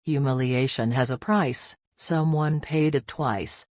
Humiliation has a price, someone paid it twice.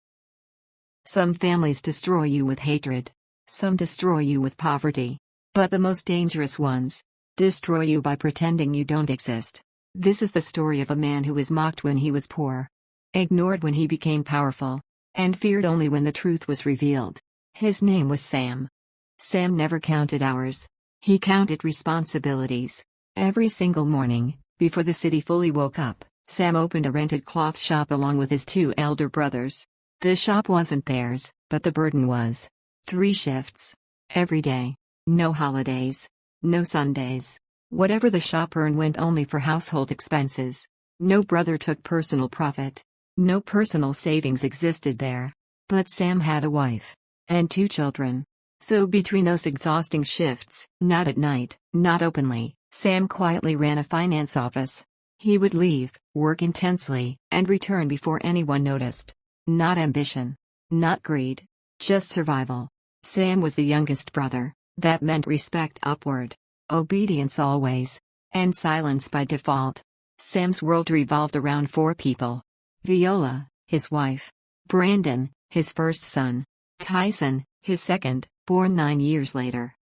Some families destroy you with hatred. Some destroy you with poverty. But the most dangerous ones destroy you by pretending you don't exist. This is the story of a man who was mocked when he was poor, ignored when he became powerful, and feared only when the truth was revealed. His name was Sam. Sam never counted hours. He counted responsibilities. Every single morning, before the city fully woke up, Sam opened a rented cloth shop along with his two elder brothers. The shop wasn't theirs, but the burden was. 3 shifts. Every day. No holidays. No Sundays. Whatever the shop earned went only for household expenses. No brother took personal profit. No personal savings existed there. But Sam had a wife. And 2 children. So between those exhausting shifts, not at night, not openly, Sam quietly ran a finance office. He would leave, work intensely, and return before anyone noticed. Not ambition. Not greed. Just survival. Sam was the youngest brother. That meant respect upward. Obedience always. And silence by default. Sam's world revolved around 4 people. Viola, his wife. Brandon, his first son. Tyson, his second, born 9 years later.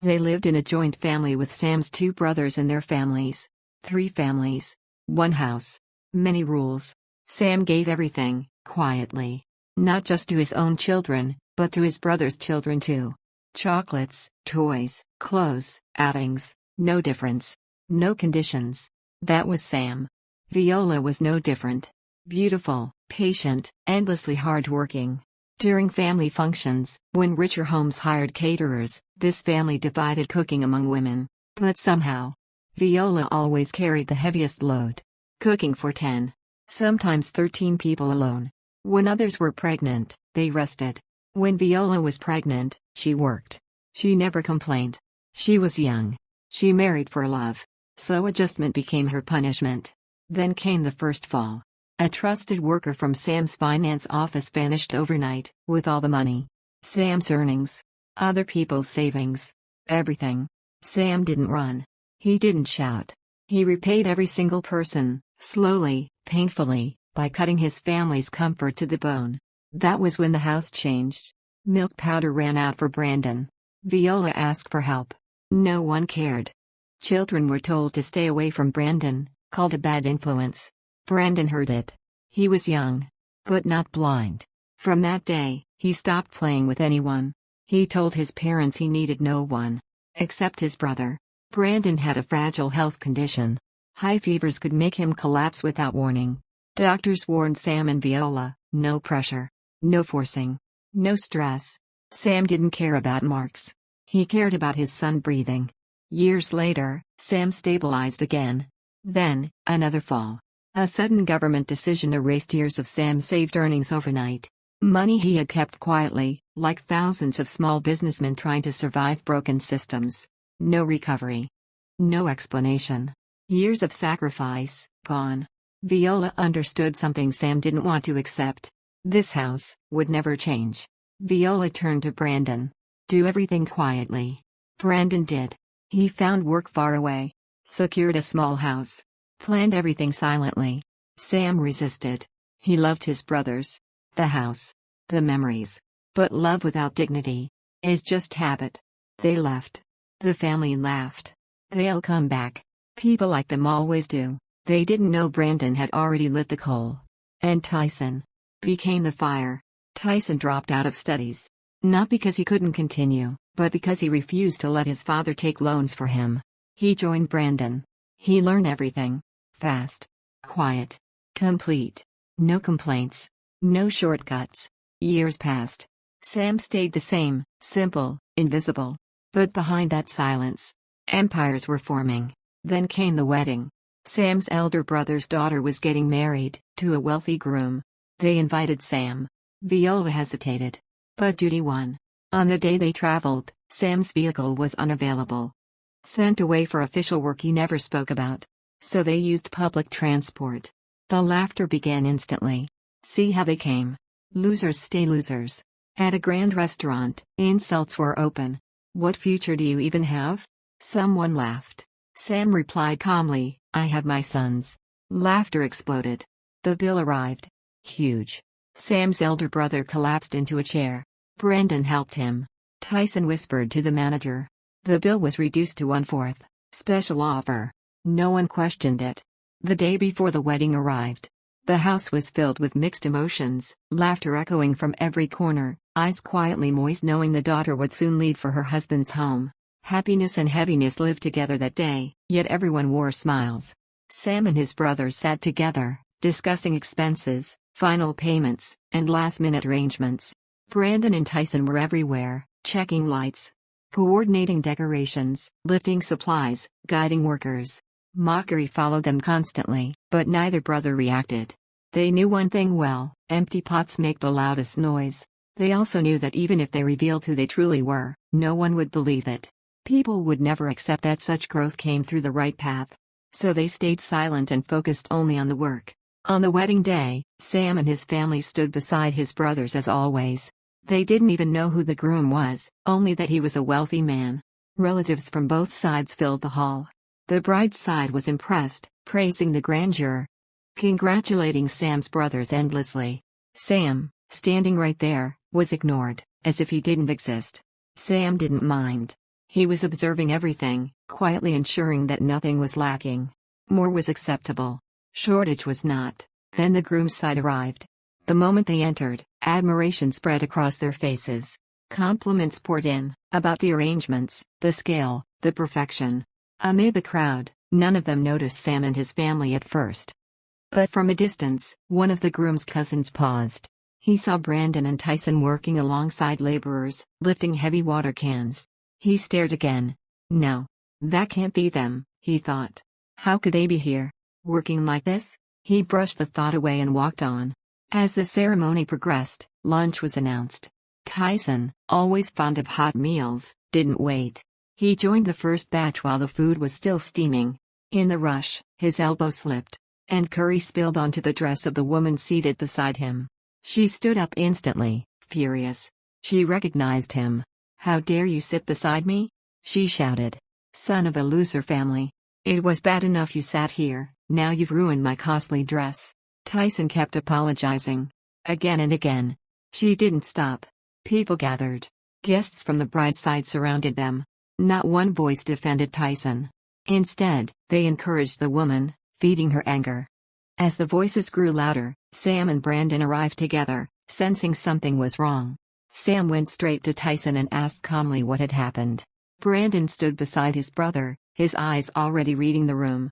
They lived in a joint family with Sam's 2 brothers and their families. 3 families. 1 house. Many rules. Sam gave everything, quietly. Not just to his own children, but to his brothers' children too. Chocolates, toys, clothes, outings, no difference. No conditions. That was Sam. Viola was no different. Beautiful, patient, endlessly hardworking. During family functions, when richer homes hired caterers, this family divided cooking among women. But somehow, Viola always carried the heaviest load. Cooking for 10, sometimes 13 people alone. When others were pregnant, they rested. When Viola was pregnant, she worked. She never complained. She was young. She married for love. So adjustment became her punishment. Then came the first fall. A trusted worker from Sam's finance office vanished overnight, with all the money. Sam's earnings. Other people's savings. Everything. Sam didn't run. He didn't shout. He repaid every single person, slowly, painfully, by cutting his family's comfort to the bone. That was when the house changed. Milk powder ran out for Brandon. Viola asked for help. No one cared. Children were told to stay away from Brandon, called a bad influence. Brandon heard it. He was young. But not blind. From that day, he stopped playing with anyone. He told his parents he needed no one. Except his brother. Brandon had a fragile health condition. High fevers could make him collapse without warning. Doctors warned Sam and Viola, no pressure. No forcing. No stress. Sam didn't care about marks. He cared about his son breathing. Years later, Sam stabilized again. Then, another fall. A sudden government decision erased years of Sam's saved earnings overnight. Money he had kept quietly, like thousands of small businessmen trying to survive broken systems. No recovery. No explanation. Years of sacrifice, gone. Viola understood something Sam didn't want to accept. This house would never change. Viola turned to Brandon. Do everything quietly. Brandon did. He found work far away. Secured a small house. Planned everything silently. Sam resisted. He loved his brothers. The house. The memories. But love without dignity is just habit. They left. The family laughed. They'll come back. People like them always do. They didn't know Brandon had already lit the coal. And Tyson became the fire. Tyson dropped out of studies. Not because he couldn't continue, but because he refused to let his father take loans for him. He joined Brandon. He learned everything. Fast. Quiet. Complete. No complaints. No shortcuts. Years passed. Sam stayed the same, simple, invisible. But behind that silence, empires were forming. Then came the wedding. Sam's elder brother's daughter was getting married, to a wealthy groom. They invited Sam. Viola hesitated. But duty won. On the day they traveled, Sam's vehicle was unavailable. Sent away for official work he never spoke about. So they used public transport. The laughter began instantly. See how they came. Losers stay losers. At a grand restaurant, insults were open. What future do you even have? Someone laughed. Sam replied calmly, I have my sons. Laughter exploded. The bill arrived. Huge. Sam's elder brother collapsed into a chair. Brandon helped him. Tyson whispered to the manager. The bill was reduced to 1/4. Special offer. No one questioned it. The day before the wedding arrived. The house was filled with mixed emotions, laughter echoing from every corner, eyes quietly moist knowing the daughter would soon leave for her husband's home. Happiness and heaviness lived together that day, yet everyone wore smiles. Sam and his brother sat together, discussing expenses, final payments, and last-minute arrangements. Brandon and Tyson were everywhere, checking lights, coordinating decorations, lifting supplies, guiding workers. Mockery followed them constantly, but neither brother reacted. They knew one thing well: empty pots make the loudest noise. They also knew that even if they revealed who they truly were, no one would believe it. People would never accept that such growth came through the right path. So they stayed silent and focused only on the work. On the wedding day, Sam and his family stood beside his brothers as always. They didn't even know who the groom was, only that he was a wealthy man. Relatives from both sides filled the hall. The bride's side was impressed, praising the grandeur, congratulating Sam's brothers endlessly. Sam, standing right there, was ignored, as if he didn't exist. Sam didn't mind. He was observing everything, quietly ensuring that nothing was lacking. More was acceptable. Shortage was not. Then the groom's side arrived. The moment they entered, admiration spread across their faces. Compliments poured in, about the arrangements, the scale, the perfection. Amid the crowd, none of them noticed Sam and his family at first. But from a distance, one of the groom's cousins paused. He saw Brandon and Tyson working alongside laborers, lifting heavy water cans. He stared again. No. That can't be them, he thought. How could they be here? Working like this? He brushed the thought away and walked on. As the ceremony progressed, lunch was announced. Tyson, always fond of hot meals, didn't wait. He joined the first batch while the food was still steaming. In the rush, his elbow slipped, and curry spilled onto the dress of the woman seated beside him. She stood up instantly, furious. She recognized him. "How dare you sit beside me?" she shouted. "Son of a loser family. It was bad enough you sat here, now you've ruined my costly dress." Tyson kept apologizing. Again and again. She didn't stop. People gathered. Guests from the bride's side surrounded them. Not one voice defended Tyson. Instead, they encouraged the woman, feeding her anger. As the voices grew louder, Sam and Brandon arrived together, sensing something was wrong. Sam went straight to Tyson and asked calmly what had happened. Brandon stood beside his brother, his eyes already reading the room.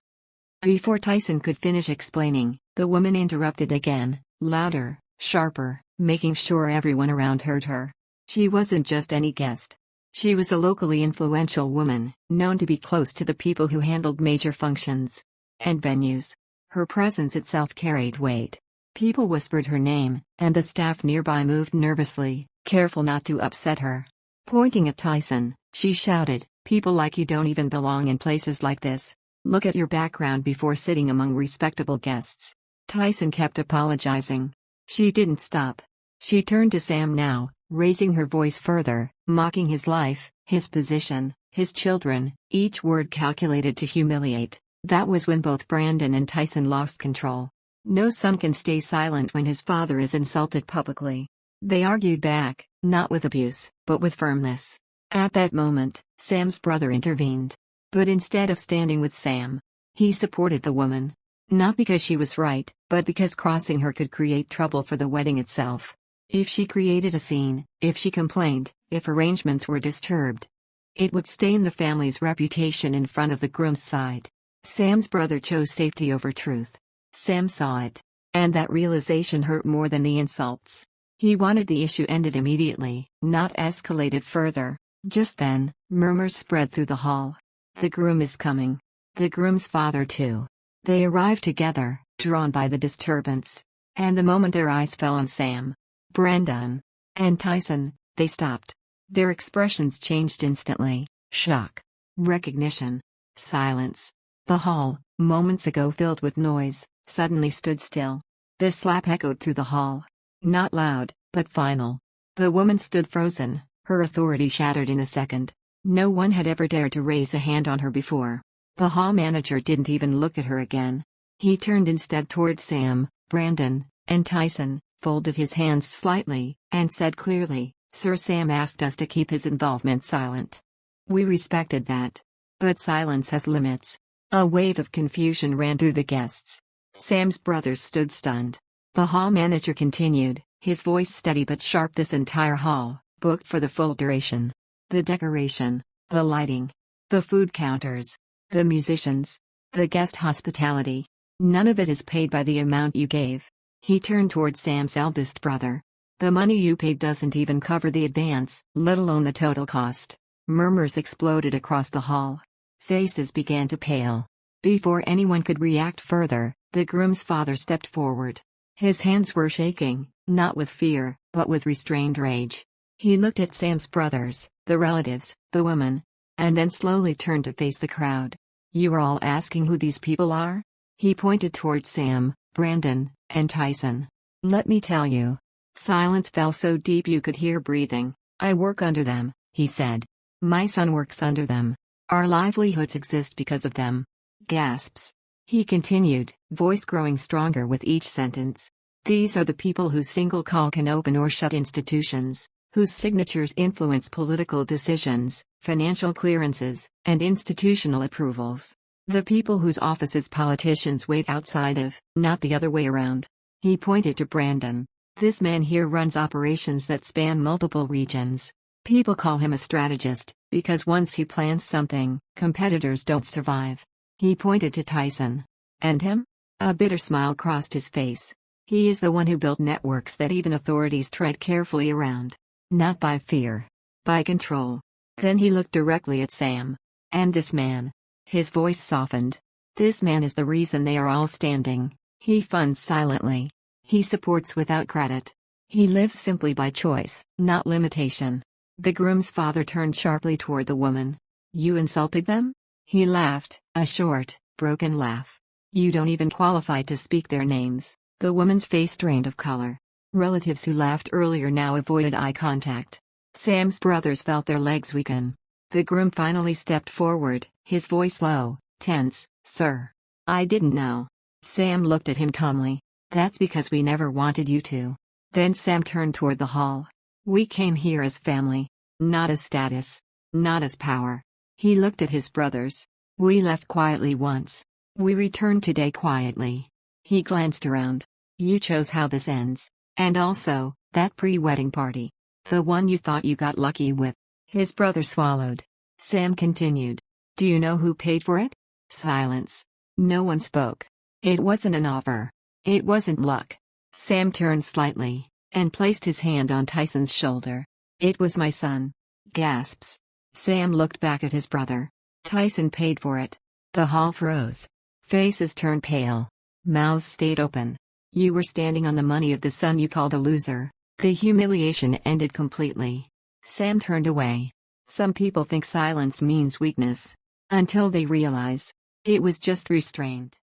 Before Tyson could finish explaining, the woman interrupted again, louder, sharper, making sure everyone around heard her. She wasn't just any guest. She was a locally influential woman, known to be close to the people who handled major functions and venues. Her presence itself carried weight. People whispered her name, and the staff nearby moved nervously, careful not to upset her. Pointing at Tyson, she shouted, "People like you don't even belong in places like this. Look at your background before sitting among respectable guests." Tyson kept apologizing. She didn't stop. She turned to Sam now, raising her voice further, mocking his life, his position, his children, each word calculated to humiliate. That was when both Brandon and Tyson lost control. No son can stay silent when his father is insulted publicly. They argued back, not with abuse, but with firmness. At that moment, Sam's brother intervened. But instead of standing with Sam, he supported the woman. Not because she was right, but because crossing her could create trouble for the wedding itself. If she created a scene, if she complained, if arrangements were disturbed, it would stain the family's reputation in front of the groom's side. Sam's brother chose safety over truth. Sam saw it. And that realization hurt more than the insults. He wanted the issue ended immediately, not escalated further. Just then, murmurs spread through the hall. "The groom is coming." The groom's father too. They arrived together, drawn by the disturbance. And the moment their eyes fell on Sam, Brandon, and Tyson, they stopped. Their expressions changed instantly: shock, recognition, silence. The hall, moments ago filled with noise, suddenly stood still. The slap echoed through the hall. Not loud, but final. The woman stood frozen, her authority shattered in a second. No one had ever dared to raise a hand on her before. The hall manager didn't even look at her again. He turned instead toward Sam, Brandon, and Tyson, folded his hands slightly, and said clearly, "Sir, Sam asked us to keep his involvement silent. We respected that. But silence has limits." A wave of confusion ran through the guests. Sam's brothers stood stunned. The hall manager continued, his voice steady but sharp. "This entire hall, booked for the full duration. The decoration, the lighting, the food counters, the musicians, the guest hospitality. None of it is paid by the amount you gave." He turned toward Sam's eldest brother. "The money you paid doesn't even cover the advance, let alone the total cost." Murmurs exploded across the hall. Faces began to pale. Before anyone could react further, the groom's father stepped forward. His hands were shaking, not with fear, but with restrained rage. He looked at Sam's brothers, the relatives, the woman, and then slowly turned to face the crowd. "You are all asking who these people are?" He pointed toward Sam, Brandon, and Tyson. "Let me tell you." Silence fell so deep you could hear breathing. "I work under them," he said. "My son works under them. Our livelihoods exist because of them." Gasps. He continued, voice growing stronger with each sentence. "These are the people whose single call can open or shut institutions, whose signatures influence political decisions, financial clearances, and institutional approvals. The people whose offices politicians wait outside of, not the other way around." He pointed to Brandon. "This man here runs operations that span multiple regions. People call him a strategist, because once he plans something, competitors don't survive." He pointed to Tyson. "And him?" A bitter smile crossed his face. "He is the one who built networks that even authorities tread carefully around. Not by fear. By control." Then he looked directly at Sam. "And this man." His voice softened. "This man is the reason they are all standing. He funds silently. He supports without credit. He lives simply by choice, not limitation." The groom's father turned sharply toward the woman. "You insulted them?" He laughed, a short, broken laugh. "You don't even qualify to speak their names." The woman's face drained of color. Relatives who laughed earlier now avoided eye contact. Sam's brothers felt their legs weaken. The groom finally stepped forward, his voice low, tense. "Sir. I didn't know." Sam looked at him calmly. "That's because we never wanted you to." Then Sam turned toward the hall. "We came here as family. Not as status. Not as power." He looked at his brothers. "We left quietly once. We return today quietly." He glanced around. "You chose how this ends. And also, that pre-wedding party. The one you thought you got lucky with." His brother swallowed. Sam continued. "Do you know who paid for it?" Silence. No one spoke. "It wasn't an offer. It wasn't luck." Sam turned slightly, and placed his hand on Tyson's shoulder. "It was my son." Gasps. Sam looked back at his brother. "Tyson paid for it." The hall froze. Faces turned pale. Mouths stayed open. "You were standing on the money of the son you called a loser." The humiliation ended completely. Sam turned away. Some people think silence means weakness. Until they realize it was just restraint.